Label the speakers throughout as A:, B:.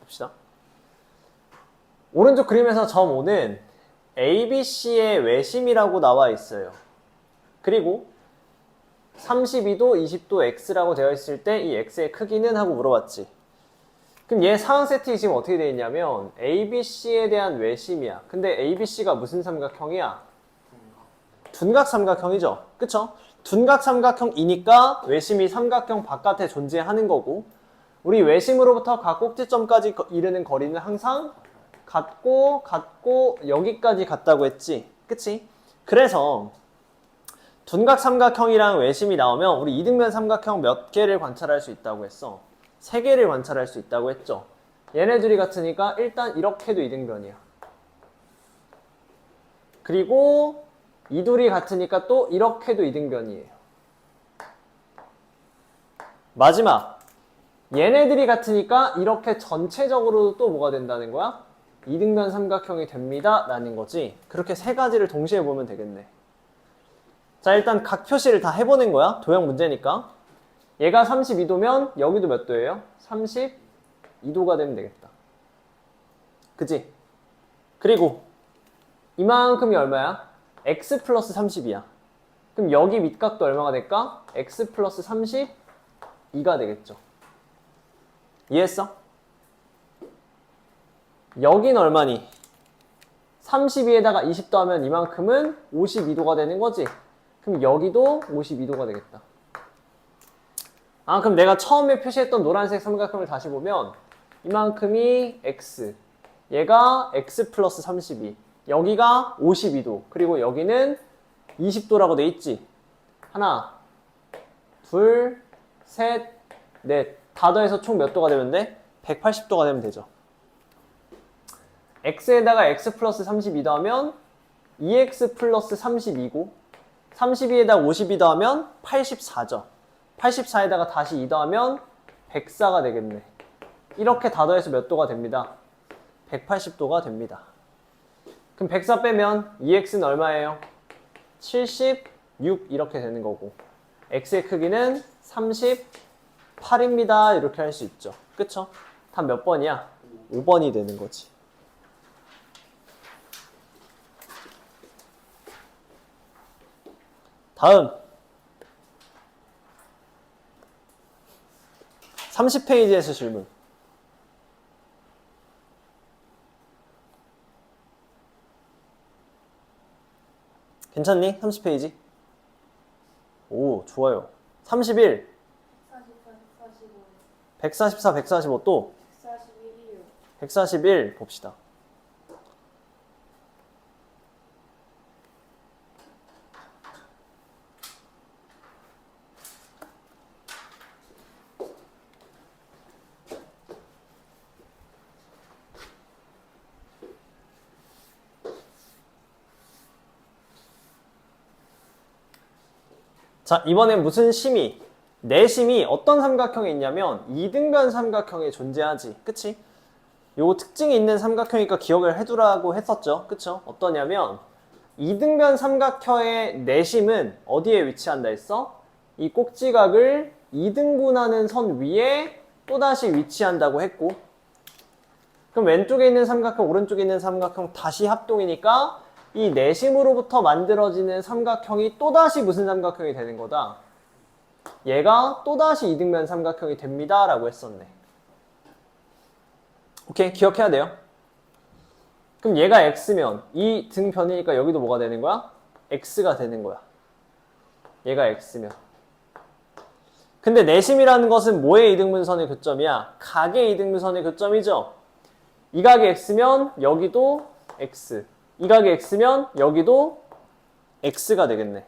A: 봅시다. 오른쪽 그림에서 점 O는 ABC의 외심이라고 나와 있어요. 그리고 32도, 20도 X라고 되어 있을 때 이 X의 크기는? 하고 물어봤지. 그럼 얘 상황 세팅이 지금 어떻게 되어 있냐면 ABC에 대한 외심이야. 근데 ABC가 무슨 삼각형이야? 둔각 삼각형이죠. 그쵸? 둔각 삼각형이니까 외심이 삼각형 바깥에 존재하는 거고, 우리 외심으로부터 각 꼭지점까지 이르는 거리는 항상 같고 여기까지 같다고 했지. 그치? 그래서 둔각 삼각형이랑 외심이 나오면 우리 이등변 삼각형 몇 개를 관찰할 수 있다고 했어? 3개를 관찰할 수 있다고 했죠. 얘네 둘이 같으니까 일단 이렇게도 이등변이야. 그리고 이 둘이 같으니까 또 이렇게도 이등변이에요. 마지막, 얘네들이 같으니까 이렇게 전체적으로도 또 뭐가 된다는 거야? 이등변 삼각형이 됩니다 라는 거지. 그렇게 3가지를 동시에 보면 되겠네. 자, 일단 각 표시를 다 해보는 거야. 도형 문제니까. 얘가 32도면 여기도 몇 도예요? 32도가 되면 되겠다. 그치? 그리고 이만큼이 얼마야? x 플러스 30이야. 그럼 여기 밑각도 얼마가 될까? x 플러스 32가 되겠죠. 이해했어? 여긴 얼마니? 32에다가 20 더하면 이만큼은 52도가 되는 거지. 그럼 여기도 52도가 되겠다. 아, 그럼 내가 처음에 표시했던 노란색 삼각형을 다시 보면 이만큼이 x, 얘가 x 플러스 32, 여기가 52도, 그리고 여기는 20도라고 돼 있지. 하나, 둘, 셋, 넷. 다 더해서 총 몇 도가 되면 돼? 180도가 되면 되죠. x에다가 x 플러스 32 더하면 2x 플러스 32고, 32에다가 52 더하면 84죠. 84에다가 다시 2 더하면 104가 되겠네. 이렇게 다 더해서 몇 도가 됩니다? 180도가 됩니다. 그럼 104 빼면 2x는 얼마예요? 76 이렇게 되는 거고, x의 크기는 38입니다. 이렇게 할 수 있죠. 그쵸? 답 몇 번이야? 5번이 되는 거지. 다음 30페이지에서 질문. 괜찮니? 30페이지? 오, 좋아요. 31, 144, 145 또 141 봅시다. 자, 이번엔 무슨 심이? 내심이 어떤 삼각형에 있냐면 이등변 삼각형에 존재하지. 그치? 요 특징이 있는 삼각형이니까 기억을 해두라고 했었죠. 그쵸? 어떠냐면 이등변 삼각형의 내심은 어디에 위치한다 했어? 이 꼭지각을 2등분하는 선 위에 또다시 위치한다고 했고, 그럼 왼쪽에 있는 삼각형, 오른쪽에 있는 삼각형 다시 합동이니까 이 내심으로부터 만들어지는 삼각형이 또다시 무슨 삼각형이 되는 거다? 얘가 또다시 이등변 삼각형이 됩니다 라고 했었네. 오케이, 기억해야 돼요. 그럼 얘가 x면 이 등변이니까 여기도 뭐가 되는 거야? x가 되는 거야. 얘가 x면. 근데 내심이라는 것은 뭐의 이등분선의 교점이야? 각의 이등분선의 교점이죠. 이 각이 x면 여기도 x, 이 각이 x면 여기도 x가 되겠네.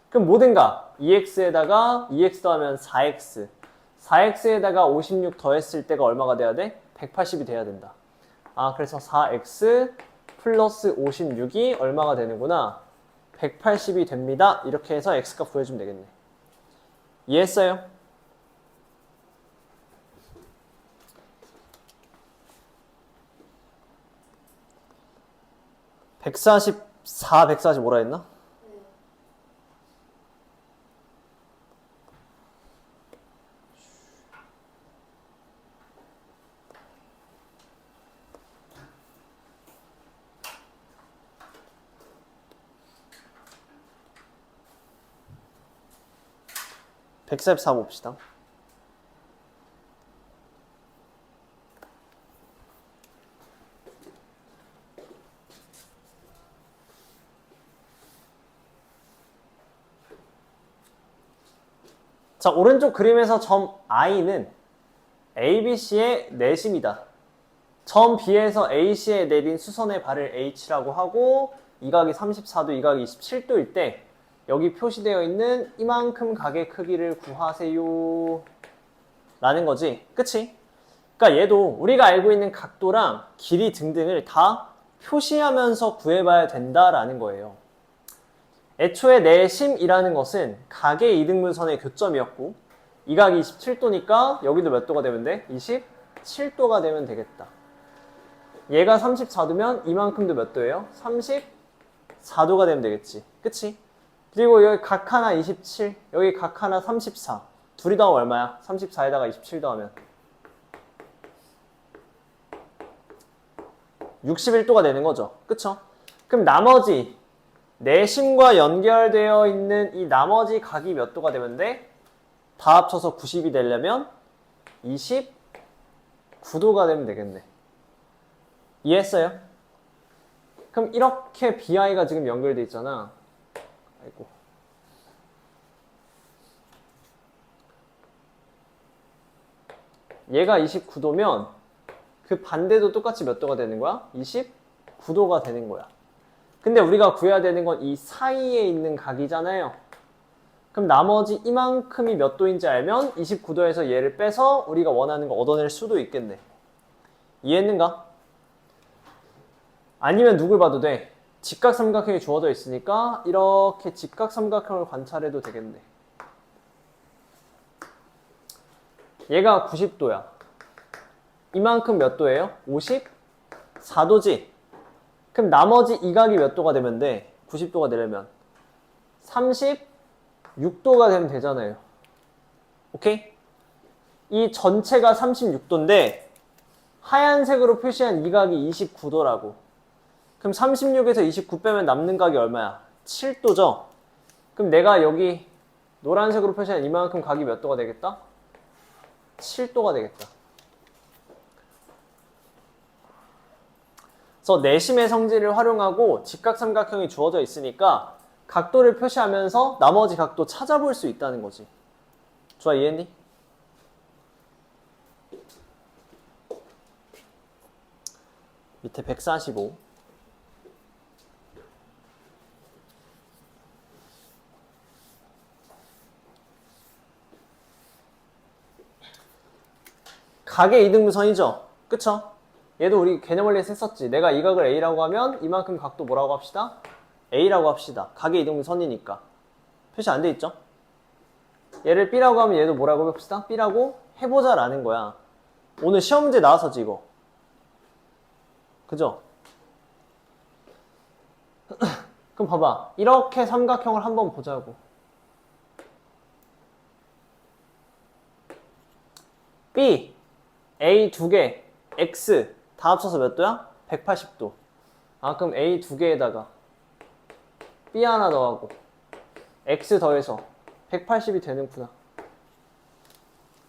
A: 그럼 뭐든가 2x에다가 2x 더하면 4x, 4x에다가 56 더했을 때가 얼마가 돼야 돼? 180이 돼야 된다. 아, 그래서 4x 플러스 56이 얼마가 되는구나? 180이 됩니다. 이렇게 해서 x값 구해주면 되겠네. 이해했어요? (144, 145라) 했나? 144 봅시다. 자, 오른쪽 그림에서 점 I는 ABC의 내심이다. 점 B에서 AC에 내린 수선의 발을 H라고 하고 이 각이 34도, 이 각이 27도일 때 여기 표시되어 있는 이만큼 각의 크기를 구하세요 라는 거지. 그치? 그러니까 얘도 우리가 알고 있는 각도랑 길이 등등을 다 표시하면서 구해봐야 된다라는 거예요. 애초에 내심이라는 것은 각의 이등분선의 교점이었고 이 각이 27도니까 여기도 몇 도가 되면 돼? 27도가 되면 되겠다. 얘가 34도면 이만큼도 몇 도예요? 34도가 되면 되겠지. 그치? 그리고 여기 각 하나 27, 여기 각 하나 34. 둘이 더하면 얼마야? 34에다가 27 더하면 61도가 되는 거죠. 그쵸? 그럼 나머지 내심과 연결되어 있는 이 나머지 각이 몇 도가 되면 돼? 다 합쳐서 90이 되려면 29도가 되면 되겠네. 이해했어요? 그럼 이렇게 BI가 지금 연결돼 있잖아. 아이고. 얘가 29도면 그 반대도 똑같이 몇 도가 되는 거야? 29도가 되는 거야. 근데 우리가 구해야 되는 건 이 사이에 있는 각이잖아요. 그럼 나머지 이만큼이 몇 도인지 알면 29도에서 얘를 빼서 우리가 원하는 거 얻어낼 수도 있겠네. 이해했는가? 아니면 누굴 봐도 돼. 직각삼각형이 주어져 있으니까 이렇게 직각삼각형을 관찰해도 되겠네. 얘가 90도야. 이만큼 몇 도예요? 54도지? 그럼 나머지 이 각이 몇 도가 되면 돼? 90도가 되려면 36도가 되면 되잖아요. 오케이? 이 전체가 36도인데 하얀색으로 표시한 이 각이 29도라고. 그럼 36에서 29 빼면 남는 각이 얼마야? 7도죠? 그럼 내가 여기 노란색으로 표시한 이만큼 각이 몇 도가 되겠다? 7도가 되겠다. 그래서 내심의 성질을 활용하고 직각삼각형이 주어져 있으니까 각도를 표시하면서 나머지 각도 찾아볼 수 있다는 거지. 좋아, 이해했니? 밑에 145. 각의 이등분선이죠? 그쵸? 얘도 우리 개념 원리에서 했었지. 내가 이 각을 A라고 하면 이만큼 각도 뭐라고 합시다? A라고 합시다. 각의 이등분선이니까. 표시 안 돼 있죠? 얘를 B라고 하면 얘도 뭐라고 해봅시다? B라고 해보자 라는 거야. 오늘 시험 문제 나왔었지 이거. 그죠? 그럼 봐봐. 이렇게 삼각형을 한번 보자고. B, A 두 개, X 다 합쳐서 몇 도야? 180도. 아, 그럼 A 두 개에다가 B 하나 더하고 X 더해서 180이 되는구나.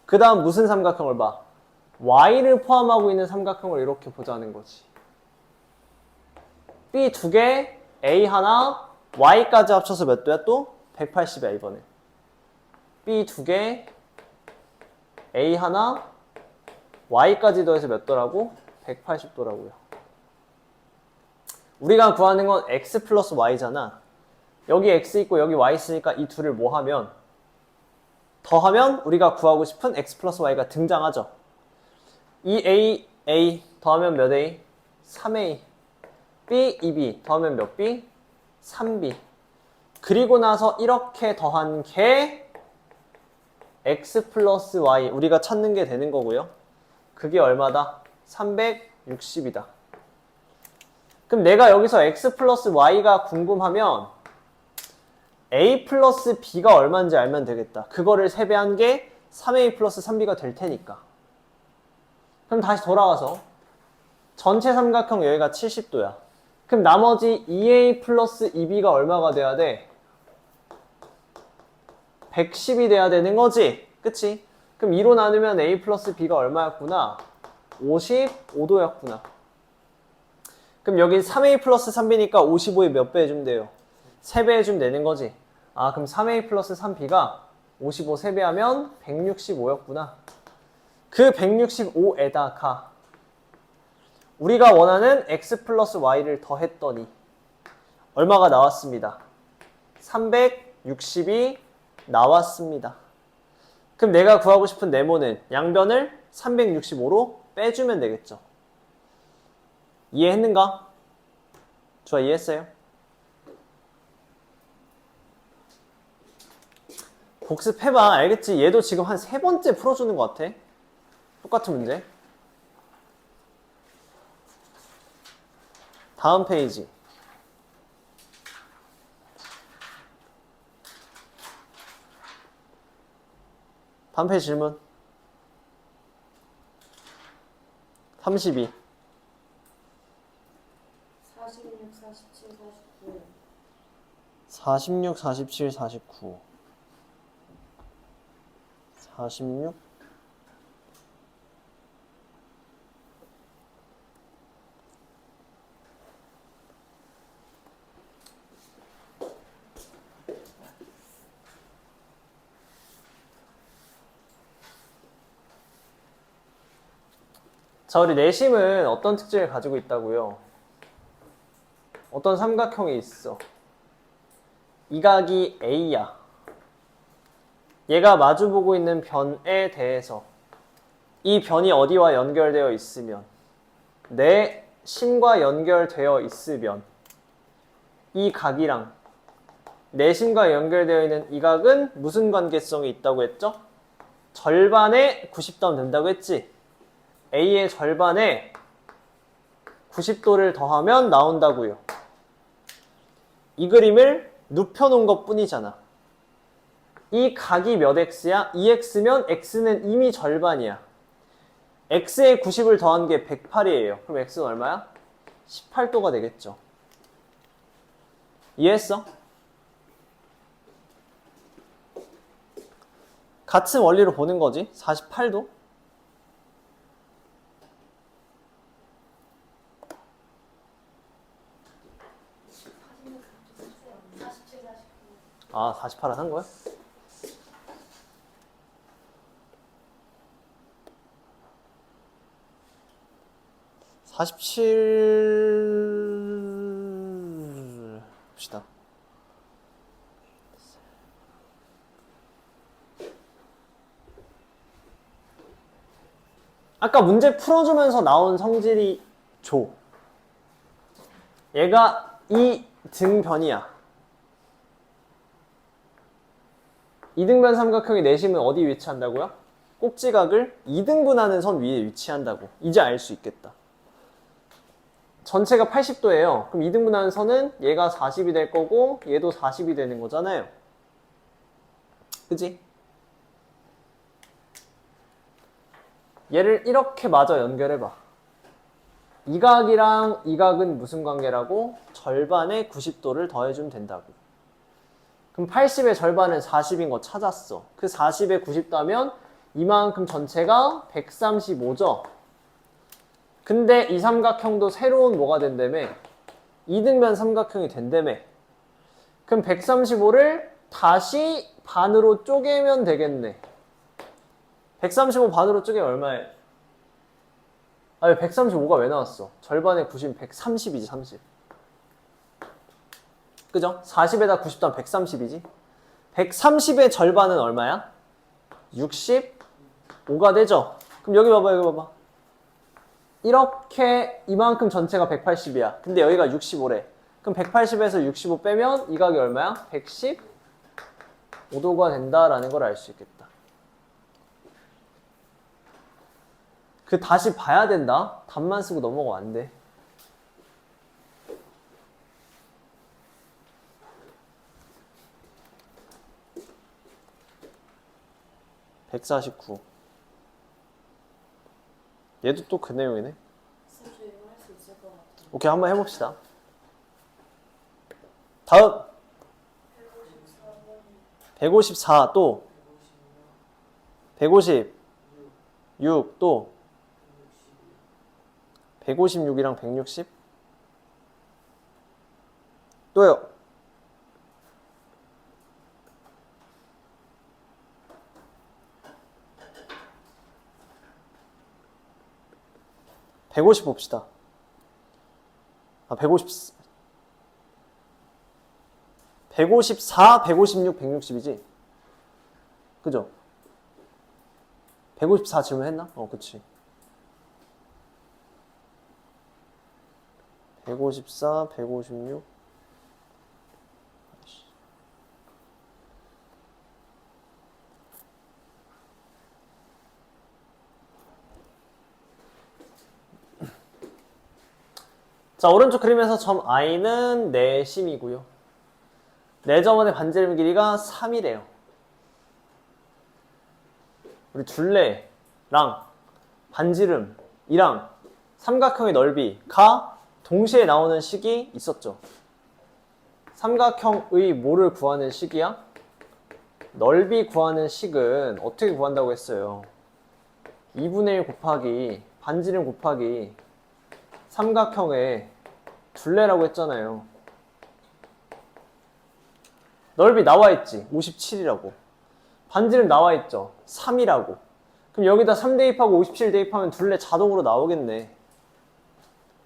A: 그 다음 무슨 삼각형을 봐? Y를 포함하고 있는 삼각형을 이렇게 보자는 거지. B 두 개, A 하나, Y까지 합쳐서 몇 도야 또? 180이야 이번에. B 두 개, A 하나, Y까지 더해서 몇 도라고? 180도라고요. 우리가 구하는 건 X 플러스 Y잖아. 여기 X 있고 여기 Y 있으니까 이 둘을 뭐 하면? 더하면 우리가 구하고 싶은 X 플러스 Y가 등장하죠. 이 A 더하면 몇 A? 3A. B, 2B 더하면 몇 B? 3B. 그리고 나서 이렇게 더한 게 X 플러스 Y 우리가 찾는 게 되는 거고요. 그게 얼마다? 360이다. 그럼 내가 여기서 X 플러스 Y가 궁금하면 A 플러스 B가 얼마인지 알면 되겠다. 그거를 세배한 게 3A 플러스 3B가 될 테니까. 그럼 다시 돌아와서 전체 삼각형 여기가 70도야. 그럼 나머지 2A 플러스 2B가 얼마가 돼야 돼? 110이 돼야 되는 거지. 그치? 그럼 2로 나누면 A 플러스 B가 얼마였구나? 55도였구나. 그럼 여기 3A 플러스 3B니까 55에 몇 배 해주면 돼요? 3배 해주면 되는 거지. 아, 그럼 3A 플러스 3B가 55 3배 하면 165였구나. 그 165에다가 우리가 원하는 X 플러스 Y를 더했더니 얼마가 나왔습니다. 360이 나왔습니다. 그럼 내가 구하고 싶은 네모는 양변을 365로 빼주면 되겠죠. 이해했는가? 좋아, 이해했어요? 복습해봐. 알겠지? 얘도 지금 한 3번째 풀어주는 것 같아. 똑같은 문제. 다음 페이지. 다음 페이지 질문. 32.
B: 46, 47, 49.
A: 46, 47, 49. 46. 자, 우리 내심은 어떤 특징을 가지고 있다고요? 어떤 삼각형이 있어. 이 각이 A야. 얘가 마주보고 있는 변에 대해서 이 변이 어디와 연결되어 있으면, 내 심과 연결되어 있으면 이 각이랑 내 심과 연결되어 있는 이 각은 무슨 관계성이 있다고 했죠? 절반에 90도 된다고 했지? A의 절반에 90도를 더하면 나온다고요. 이 그림을 눕혀놓은 것 뿐이잖아. 이 각이 몇 x야? 2x면 x는 이미 절반이야. x에 90을 더한 게 108이에요. 그럼 x는 얼마야? 18도가 되겠죠. 이해했어? 같은 원리로 보는 거지. 48도? 아, 48을 한 거야? (47) 봅시다. 아까 문제 풀어주면서 나온 성질이 조. 얘가 이 등변이야. 이등변 삼각형의 내심은 어디 위치한다고요? 꼭지각을 2등분하는 선 위에 위치한다고. 이제 알 수 있겠다. 전체가 80도예요. 그럼 2등분하는 선은 얘가 40이 될 거고 얘도 40이 되는 거잖아요. 그치? 얘를 이렇게 마저 연결해봐. 이 각이랑 이 각은 무슨 관계라고? 절반에 90도를 더해주면 된다고. 그럼 80의 절반은 40인 거 찾았어. 그 40에 90도면 이만큼 전체가 135죠. 근데 이 삼각형도 새로운 뭐가 된다며? 이등변 삼각형이 된다며. 그럼 135를 다시 반으로 쪼개면 되겠네. 135 반으로 쪼개면 얼마에? 아니 135가 왜 나왔어? 절반에 90, 130이지 30. 그죠? 40에다 90 더하면 130이지. 130의 절반은 얼마야? 65가 되죠? 그럼 여기 봐봐, 여기 봐봐. 이렇게 이만큼 전체가 180이야. 근데 여기가 65래. 그럼 180에서 65 빼면 이 각이 얼마야? 115도가 된다라는 걸 알 수 있겠다. 그 다시 봐야 된다? 답만 쓰고 넘어가 안 돼. (149) 얘도 또 그 내용이네. 오케이, 한번 해봅시다. 다음 154 또 156 또 156이랑 160 또요. 150 봅시다. 154, 156, 160이지? 그죠? 154 질문했나? 그치. 154, 156. 자, 오른쪽 그림에서 점 I는 내심이고요. 내점원의 반지름 길이가 3이래요. 우리 둘레랑 반지름이랑 삼각형의 넓이가 동시에 나오는 식이 있었죠. 삼각형의 뭐를 구하는 식이야? 넓이 구하는 식은 어떻게 구한다고 했어요? 2분의 1 곱하기 반지름 곱하기 삼각형의 둘레라고 했잖아요. 넓이 나와있지? 57이라고. 반지름 나와있죠? 3이라고. 그럼 여기다 3 대입하고 57 대입하면 둘레 자동으로 나오겠네.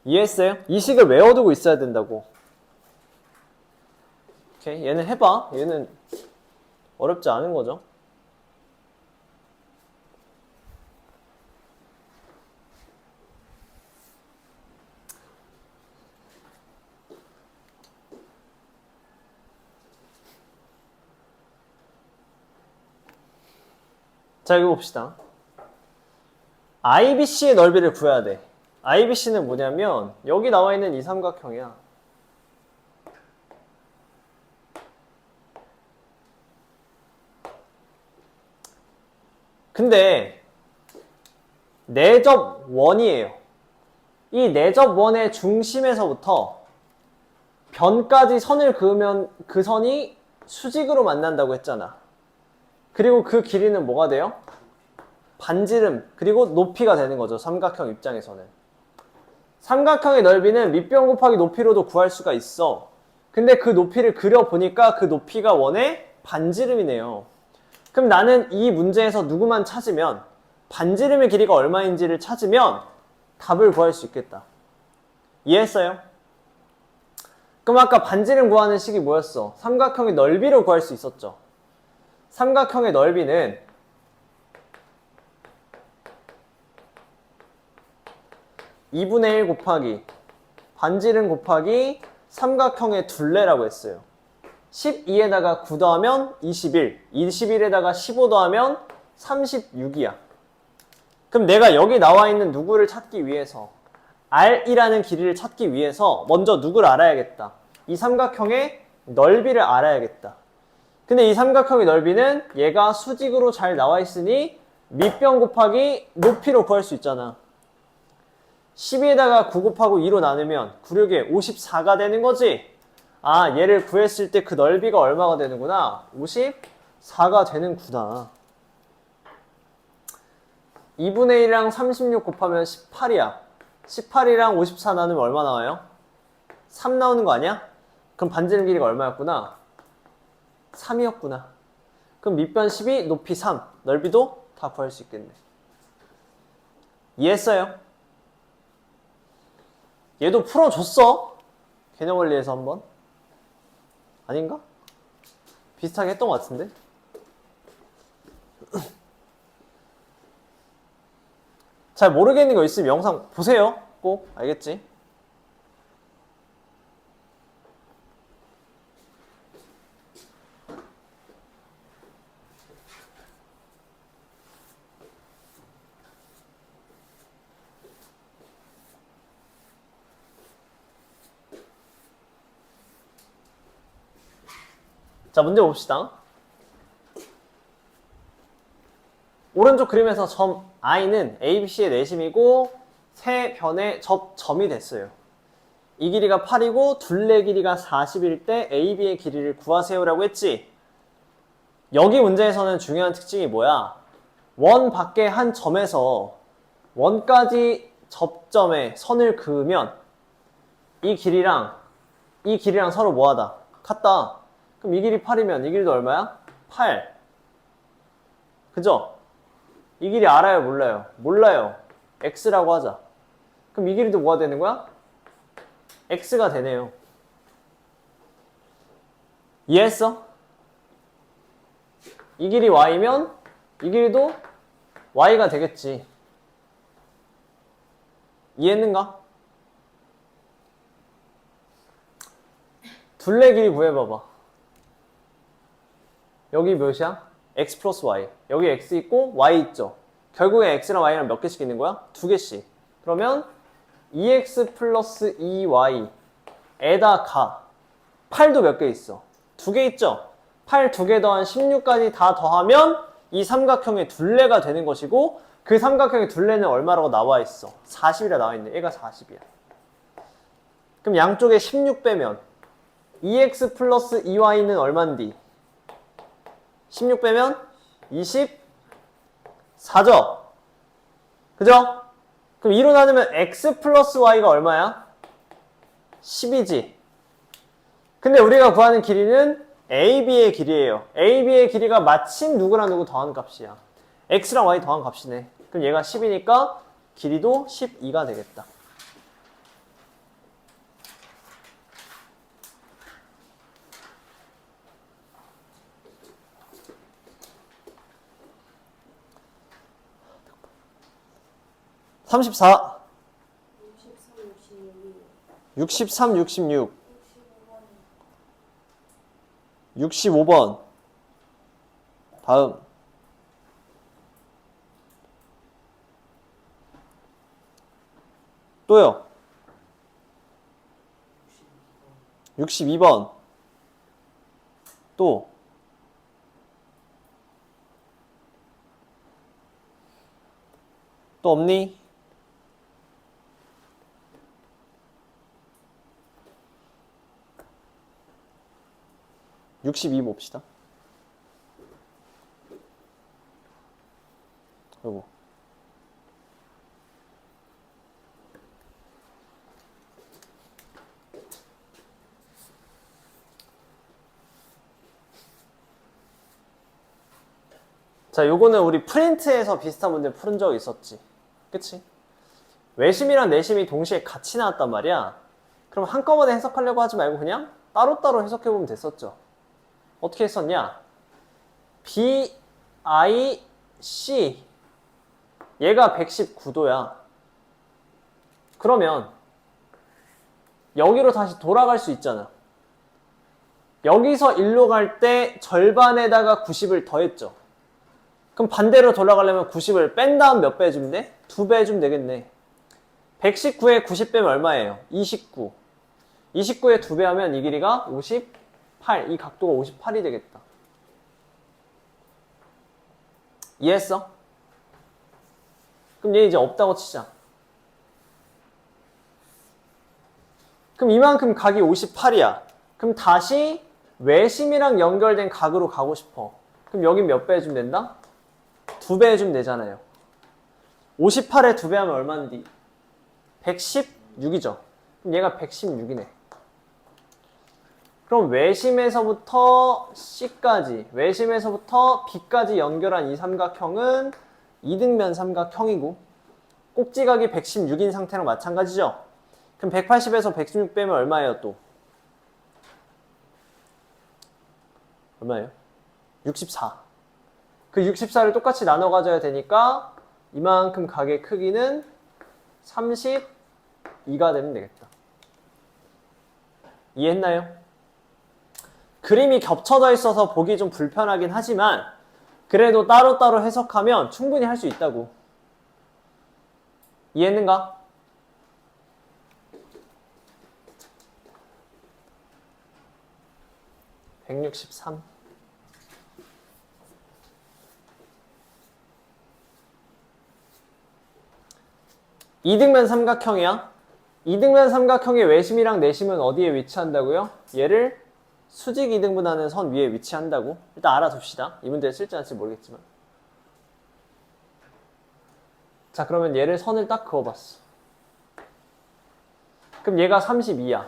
A: 이해했어요? 이 식을 외워두고 있어야 된다고. 오케이, 얘는 해봐. 얘는 어렵지 않은 거죠. 자, 이거 봅시다. IBC의 넓이를 구해야 돼. IBC는 뭐냐면 여기 나와 있는 이 삼각형이야. 근데 내접원이에요. 이 내접원의 중심에서부터 변까지 선을 그으면 그 선이 수직으로 만난다고 했잖아. 그리고 그 길이는 뭐가 돼요? 반지름 그리고 높이가 되는 거죠. 삼각형 입장에서는. 삼각형의 넓이는 밑변 곱하기 높이로도 구할 수가 있어. 근데 그 높이를 그려보니까 그 높이가 원의 반지름이네요. 그럼 나는 이 문제에서 누구만 찾으면 반지름의 길이가 얼마인지를 찾으면 답을 구할 수 있겠다. 이해했어요? 그럼 아까 반지름 구하는 식이 뭐였어? 삼각형의 넓이를 구할 수 있었죠. 삼각형의 넓이는 2분의 1 곱하기 반지름 곱하기 삼각형의 둘레라고 했어요. 12에다가 9 더하면 21, 21에다가 15 더하면 36이야. 그럼 내가 여기 나와 있는 누구를 찾기 위해서 R이라는 길이를 찾기 위해서 먼저 누구를 알아야겠다. 이 삼각형의 넓이를 알아야겠다. 근데 이 삼각형의 넓이는 얘가 수직으로 잘 나와 있으니 밑변 곱하기 높이로 구할 수 있잖아. 12에다가 9 곱하고 2로 나누면 9, 6에 54가 되는 거지. 아, 얘를 구했을 때 그 넓이가 얼마가 되는구나. 54가 되는구나. 2분의 1이랑 36 곱하면 18이야. 18이랑 54 나누면 얼마 나와요? 3 나오는 거 아니야? 그럼 반지름 길이가 얼마였구나? 3이었구나. 그럼 밑변 12, 높이 3, 넓이도 다 구할 수 있겠네. 이해했어요? 얘도 풀어줬어. 개념 원리에서 한번. 아닌가? 비슷하게 했던 것 같은데? 잘 모르겠는 거 있으면 영상 보세요. 꼭. 알겠지? 자, 문제 봅시다. 오른쪽 그림에서 점 I는 ABC의 내심이고 세 변의 접점이 됐어요. 이 길이가 8이고 둘레 길이가 40일 때 AB의 길이를 구하세요라고 했지. 여기 문제에서는 중요한 특징이 뭐야? 원 밖에 한 점에서 원까지 접점에 선을 그으면 이 길이랑 서로 뭐하다? 같다. 그럼 이 길이 8이면 이 길이도 얼마야? 8. 그죠? 이 길이 알아요? 몰라요? 몰라요. x라고 하자. 그럼 이 길이도 뭐가 되는 거야? x가 되네요. 이해했어? 이 길이 y면 이 길이도 y가 되겠지. 이해했는가? 둘레 길이 구해봐봐. 여기 몇이야? x 플러스 y. 여기 x 있고 y 있죠? 결국에 x랑 y랑 몇 개씩 있는 거야? 두 개씩. 그러면 2x 플러스 2y에다가 8도 몇 개 있어? 두 개 있죠? 8 두 개 더한 16까지 다 더하면 이 삼각형의 둘레가 되는 것이고 그 삼각형의 둘레는 얼마라고 나와 있어? 40이라 나와 있네. 얘가 40이야. 그럼 양쪽에 16 빼면 2x 플러스 2y는 얼만디? 16 빼면 24죠? 그죠? 그럼 2로 나누면 x 플러스 y가 얼마야? 10이지. 근데 우리가 구하는 길이는 AB의 길이에요. AB의 길이가 마침 누구랑 누구 더한 값이야. x랑 y 더한 값이네. 그럼 얘가 10이니까 길이도 12가 되겠다. (34) 63, 66 65번 다음 또요 62번 또 없니? 62 봅시다. 요거. 자, 요거는 우리 프린트에서 비슷한 문제 푸른 적 있었지. 그치? 외심이랑 내심이 동시에 같이 나왔단 말이야. 그럼 한꺼번에 해석하려고 하지 말고 그냥 따로따로 해석해보면 됐었죠. 어떻게 했었냐? B, I, C 얘가 119도야. 그러면 여기로 다시 돌아갈 수 있잖아. 여기서 1로 갈 때 절반에다가 90을 더했죠. 그럼 반대로 돌아가려면 90을 뺀 다음 몇 배 해주면 돼? 2배 해주면 되겠네. 119에 90 빼면 얼마예요? 29. 29에 2배 하면 이 길이가 58. 이 각도가 58이 되겠다. 이해했어? 그럼 얘 이제 없다고 치자. 그럼 이만큼 각이 58이야. 그럼 다시 외심이랑 연결된 각으로 가고 싶어. 그럼 여긴 몇 배 해주면 된다? 2배 해주면 되잖아요. 58에 2배 하면 얼마인데? 116이죠. 그럼 얘가 116이네. 그럼 외심에서부터 C까지, 외심에서부터 B까지 연결한 이 삼각형은 이등변 삼각형이고 꼭지각이 116인 상태랑 마찬가지죠. 그럼 180에서 116 빼면 얼마예요 또? 얼마예요? 64. 그 64를 똑같이 나눠 가져야 되니까 이만큼 각의 크기는 32가 되면 되겠다. 이해했나요? 그림이 겹쳐져 있어서 보기 좀 불편하긴 하지만 그래도 따로따로 해석하면 충분히 할 수 있다고. 이해했는가? (163) 이등변 삼각형이야. 이등변 삼각형의 외심이랑 내심은 어디에 위치한다고요? 얘를 수직 2등분하는 선 위에 위치한다고? 일단 알아둡시다. 이 문제를 쓸지 않을지 모르겠지만. 자, 그러면 얘를 선을 딱 그어봤어. 그럼 얘가 32야.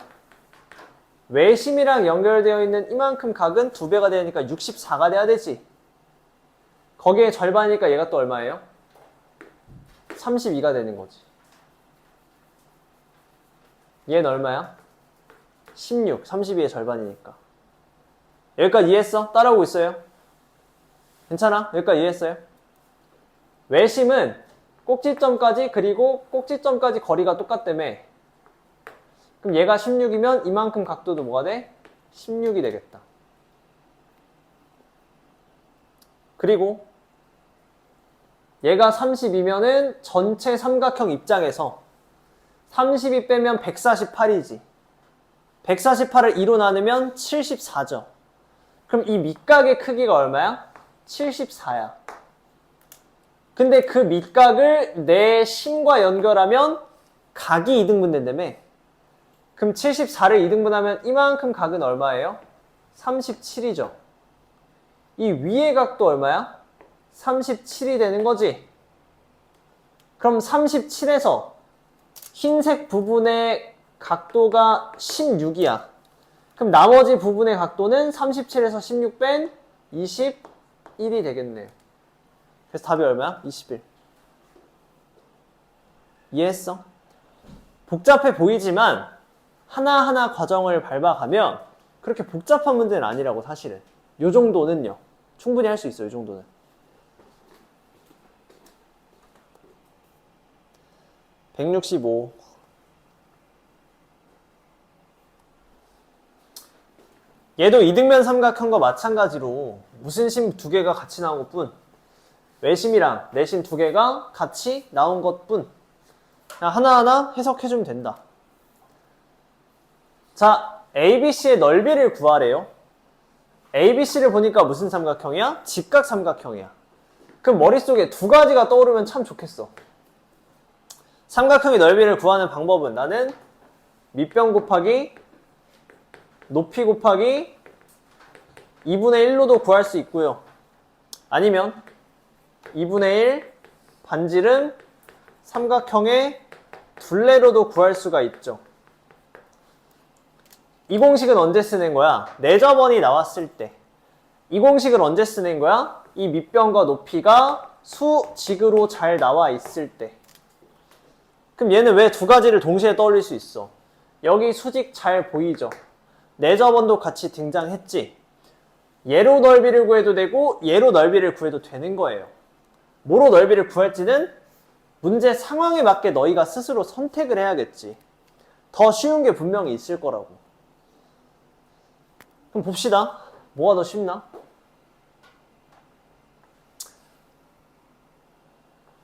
A: 외심이랑 연결되어 있는 이만큼 각은 2배가 되니까 64가 돼야 되지. 거기에 절반이니까 얘가 또 얼마예요? 32가 되는 거지. 얘는 얼마야? 16. 32의 절반이니까. 여기까지 이해했어? 따라오고 있어요? 괜찮아? 여기까지 이해했어요? 외심은 꼭지점까지 그리고 꼭지점까지 거리가 똑같다며. 그럼 얘가 16이면 이만큼 각도도 뭐가 돼? 16이 되겠다. 그리고 얘가 32면은 전체 삼각형 입장에서 32 빼면 148이지. 148을 2로 나누면 74죠. 그럼 이 밑각의 크기가 얼마야? 74야. 근데 그 밑각을 내 심과 연결하면 각이 2등분 된다며. 그럼 74를 2등분하면 이만큼 각은 얼마예요? 37이죠. 이 위의 각도 얼마야? 37이 되는 거지. 그럼 37에서 흰색 부분의 각도가 16이야. 그럼 나머지 부분의 각도는 37에서 16 뺀 21이 되겠네요. 그래서 답이 얼마야? 21. 이해했어? 복잡해 보이지만 하나하나 과정을 밟아가면 그렇게 복잡한 문제는 아니라고. 사실은 요 정도는요 충분히 할 수 있어요. 이 정도는. (165) 얘도 이등변 삼각형과 마찬가지로 무슨 심 2개가 같이 나온 것뿐, 외심이랑 내심 2개가 같이 나온 것뿐. 그냥 하나하나 해석해주면 된다. 자, ABC의 넓이를 구하래요. ABC를 보니까 무슨 삼각형이야? 직각 삼각형이야. 그럼 머릿속에 2가지가 떠오르면 참 좋겠어. 삼각형의 넓이를 구하는 방법은 나는 밑변 곱하기 높이 곱하기 2분의 1로도 구할 수 있고요. 아니면 2분의 1 반지름 삼각형의 둘레로도 구할 수가 있죠. 이 공식은 언제 쓰는 거야? 내저번이 나왔을 때. 이 공식을 언제 쓰는 거야? 이 밑변과 높이가 수직으로 잘 나와 있을 때. 그럼 얘는 왜 2가지를 동시에 떠올릴 수 있어? 여기 수직 잘 보이죠? 내저번도 같이 등장했지? 얘로 넓이를 구해도 되고 얘로 넓이를 구해도 되는 거예요. 뭐로 넓이를 구할지는 문제 상황에 맞게 너희가 스스로 선택을 해야겠지. 더 쉬운 게 분명히 있을 거라고. 그럼 봅시다. 뭐가 더 쉽나?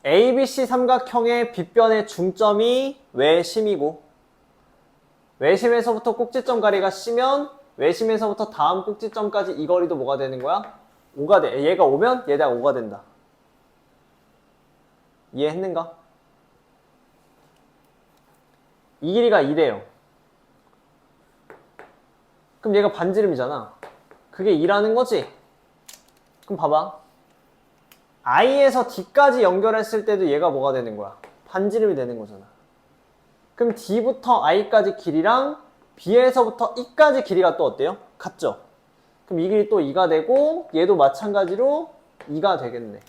A: ABC 삼각형의 빗변의 중점이 외심이고, 외심에서부터 꼭지점 가리가 C면 외심에서부터 다음 꼭지점까지 이 거리도 뭐가 되는 거야? 5가 돼. 얘가 5면 얘가 5가 된다. 이해했는가? 이 길이가 2래요. 그럼 얘가 반지름이잖아. 그게 2라는 거지? 그럼 봐봐. I에서 D까지 연결했을 때도 얘가 뭐가 되는 거야? 반지름이 되는 거잖아. 그럼 D부터 I까지 길이랑 B에서부터 E까지 길이가 또 어때요? 같죠? 그럼 이 길이 또 2가 되고 얘도 마찬가지로 2가 되겠네.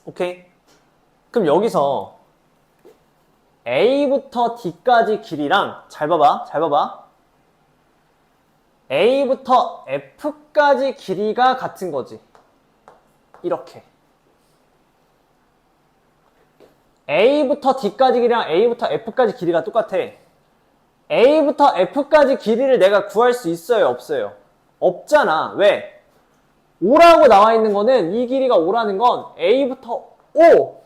A: 오케이? 그럼 여기서 A부터 D까지 길이랑 잘 봐봐. A부터 F까지 길이가 같은 거지. 이렇게. A부터 D까지 길이랑 A부터 F까지 길이가 똑같아. A부터 F까지 길이를 내가 구할 수 있어요? 없어요? 없잖아. 왜? 5라고 나와 있는 거는 이 길이가 5라는 건 A부터 O,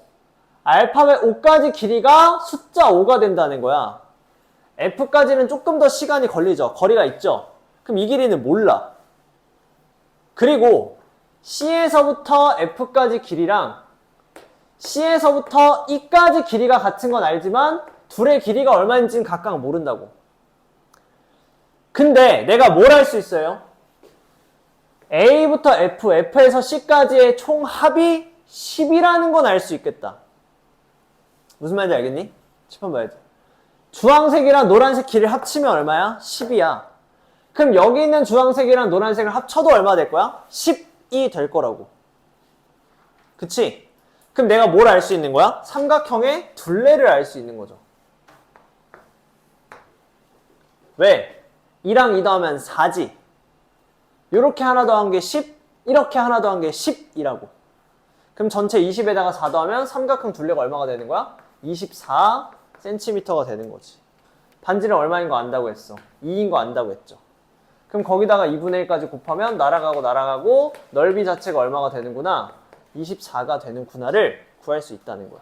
A: 알파벳 O까지 길이가 숫자 5가 된다는 거야. F까지는 조금 더 시간이 걸리죠. 거리가 있죠. 그럼 이 길이는 몰라. 그리고 C에서부터 F까지 길이랑 C에서부터 E까지 길이가 같은 건 알지만 둘의 길이가 얼마인지는 각각 모른다고. 근데 내가 뭘 할 수 있어요? A부터 F, F에서 C까지의 총 합이 10이라는 건 알 수 있겠다. 무슨 말인지 알겠니? 칠판 봐야지. 주황색이랑 노란색 길이를 합치면 얼마야? 10이야. 그럼 여기 있는 주황색이랑 노란색을 합쳐도 얼마 될 거야? 10이 될 거라고. 그치? 그럼 내가 뭘 알 수 있는 거야? 삼각형의 둘레를 알 수 있는 거죠. 왜? 2랑 2 더하면 4지. 이렇게 하나 더한 게 10, 이렇게 하나 더한 게 10이라고. 그럼 전체 20에다가 4 더하면 삼각형 둘레가 얼마가 되는 거야? 24cm가 되는 거지. 반지름 얼마인 거 안다고 했어? 2인 거 안다고 했죠. 그럼 거기다가 2분의 1까지 곱하면 날아가고 넓이 자체가 얼마가 되는구나? 24가 되는구나를 구할 수 있다는 거야.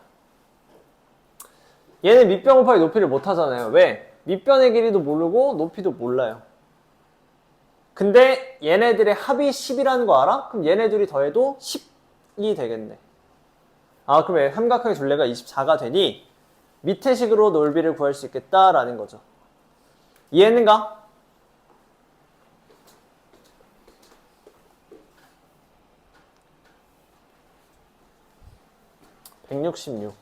A: 얘는 밑변 곱하기 높이를 못 하잖아요. 왜? 밑변의 길이도 모르고 높이도 몰라요. 근데 얘네들의 합이 10이라는 거 알아? 그럼 얘네 둘이 더해도 10이 되겠네. 아, 그럼 삼각형의 둘레가 24가 되니 밑에 식으로 넓이를 구할 수 있겠다라는 거죠. 이해했는가? (166)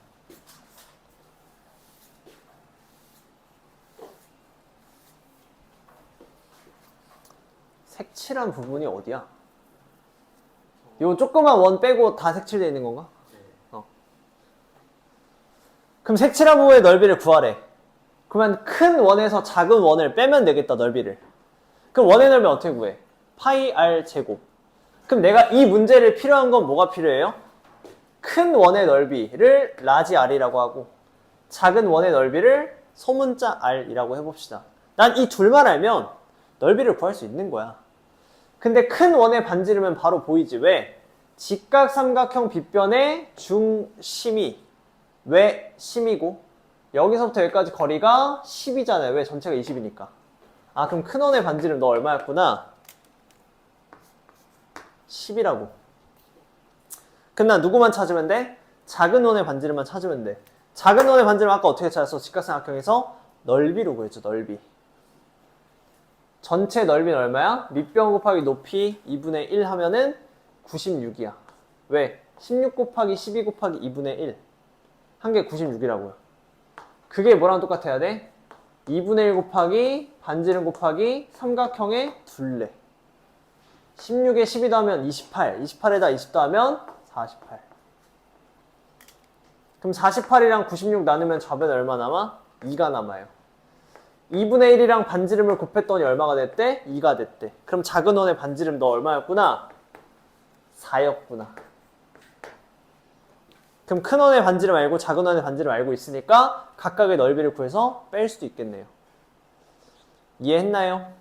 A: 색칠한 부분이 어디야? 요 조그만 원 빼고 다 색칠되어 있는 건가? 그럼 색칠한 부분의 넓이를 구하래. 그러면 큰 원에서 작은 원을 빼면 되겠다, 넓이를. 그럼 원의 넓이 어떻게 구해? 파이 r 제곱. 그럼 내가 이 문제를 필요한 건 뭐가 필요해요? 큰 원의 넓이를 라지 r이라고 하고 작은 원의 넓이를 소문자 r이라고 해봅시다. 난 이 둘만 알면 넓이를 구할 수 있는 거야. 근데 큰 원의 반지름은 바로 보이지. 왜? 직각삼각형 빗변의 중심이 왜 10이고 여기서부터 여기까지 거리가 10이잖아요. 왜? 전체가 20이니까. 아, 그럼 큰 원의 반지름 너 얼마였구나? 10이라고. 그럼 난 누구만 찾으면 돼? 작은 원의 반지름만 찾으면 돼. 작은 원의 반지름 아까 어떻게 찾았어? 직각삼각형에서 넓이로 구했죠. 넓이. 전체 넓이는 얼마야? 밑변 곱하기 높이 2분의 1 하면은 96이야. 왜? 16 곱하기 12 곱하기 2분의 1. 한 개 96이라고요. 그게 뭐랑 똑같아야 돼? 2분의 1 곱하기 반지름 곱하기 삼각형의 둘레. 16에 12 더하면 28. 28에다 20 더하면 48. 그럼 48이랑 96 나누면 좌변에 얼마 남아? 2가 남아요. 2분의 1이랑 반지름을 곱했더니 얼마가 됐대? 2가 됐대. 그럼 작은 원의 반지름 너 얼마였구나? 4였구나. 그럼 큰 원의 반지름 알고 작은 원의 반지름 알고 있으니까 각각의 넓이를 구해서 뺄 수도 있겠네요. 이해했나요?